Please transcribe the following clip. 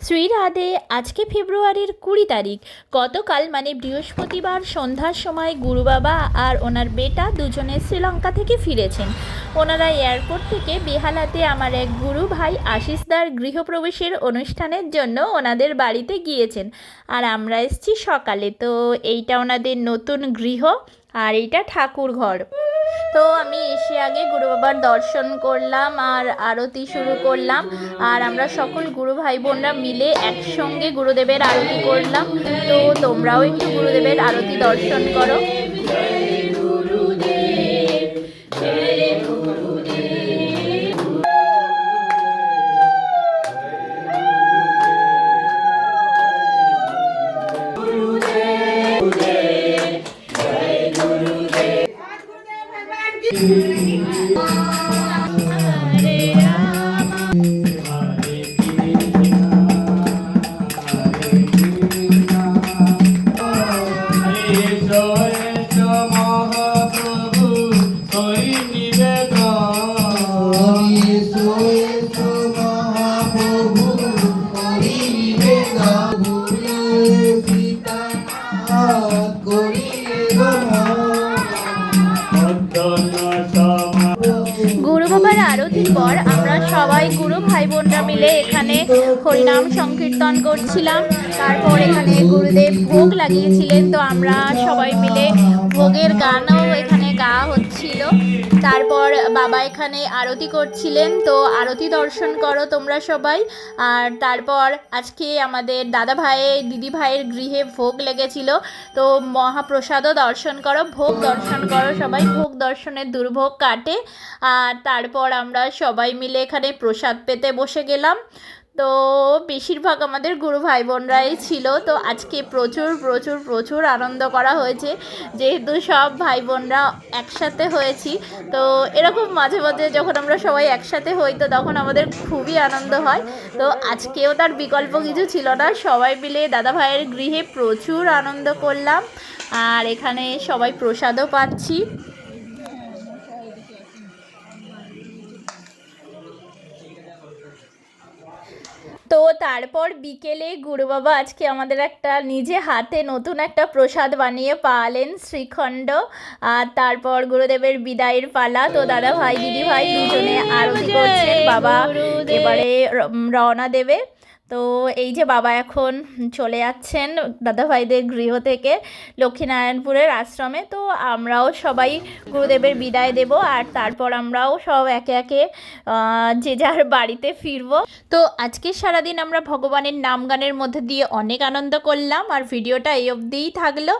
শ্রী রাধে। আজকে ফেব্রুয়ারির 20 তারিখ। গতকাল মানে বৃহস্পতিবার সন্ধ্যার সময় গুরু বাবা আর ওনার বেটা দুজনে শ্রীলঙ্কা থেকে ফিরেছেন। ওনারা এয়ারপোর্ট থেকে বেহালাতে আমার এক গুরু ভাই আশিসদার গৃহপ্রবেশের অনুষ্ঠানের জন্য ওনাদের বাড়িতে গিয়েছেন, আর আমরা এসেছি সকালে। তো এইটা ওনাদের নতুন গৃহ আর এইটা ঠাকুর ঘর। তো আমি এসে আগে গুরু বাবার দর্শন করলাম আর আরতি শুরু করলাম, আর আমরা সকল গুরু ভাই বোনরা মিলে একসঙ্গে গুরুদেবের আরতি করলাম। তো তোমরাও একটু গুরুদেবের আরতি দর্শন করো। গুরু বাবার আরতির পর আমরা সবাই গুরু ভাই বোনরা মিলে এখানে হরিনাম সংকীর্তন করছিলাম। তারপর এখানে গুরুদেব ভোগ লাগিয়েছিলেন, তো আমরা সবাই মিলে ভোগের গানও এখানে গাওয়া হচ্ছিল। তারপর বাবা এখানে আরতি করছিলেন, তো আরতি দর্শন করো তোমরা সবাই। আর তারপর আজকে আমাদের দাদা ভাইয়ের দিদি ভাইয়ের গৃহে ভোগ লেগেছিল, তো মহাপ্রসাদও দর্শন করো, ভোগ দর্শন করো সবাই। ভোগ দর্শনের দুর্ভোগ কাটে। আর তারপর আমরা সবাই মিলে এখানে প্রসাদ পেতে বসে গেলাম। তো বেশিরভাগ আমাদের গুরু ভাই বোনরাই ছিল। তো আজকে প্রচুর প্রচুর প্রচুর আনন্দ করা হয়েছে, যেহেতু সব ভাই বোনরা একসাথে হয়েছি। তো এরকম মাঝে মাঝে যখন আমরা সবাই একসাথে হই তো তখন আমাদের খুবই আনন্দ হয়। তো আজকেও তার বিকল্প কিছু ছিল না, সবাই মিলে দাদা ভাইয়ের গৃহে প্রচুর আনন্দ করলাম। আর এখানে সবাই প্রসাদও পাচ্ছি। তো তারপর বিকেলে গুরু বাবা আজকে আমাদের একটা নিজে হাতে নতুন একটা প্রসাদ বানিয়ে পাওয়ালেন, শ্রীখণ্ড। আর তারপর গুরুদেবের বিদায়ের পালা। তো দাদা ভাই দিদি ভাই দুজনে আরতি করছেন, বাবা এবারে রওনা দেবে। তো এই যে বাবা এখন চলে যাচ্ছেন দাদা ভাইদের গৃহ থেকে লক্ষ্মীনারায়ণপুরের আশ্রমে। তো আমরাও সবাই গুরুদেবের বিদায় দেব, আর তারপর আমরাও সব একে একে যে যার বাড়িতে ফিরব। তো আজকে সারাদিন আমরা ভগবানের নাম গানের মধ্যে দিয়ে অনেক আনন্দ করলাম, আর ভিডিওটা এই অবধিই থাকলো।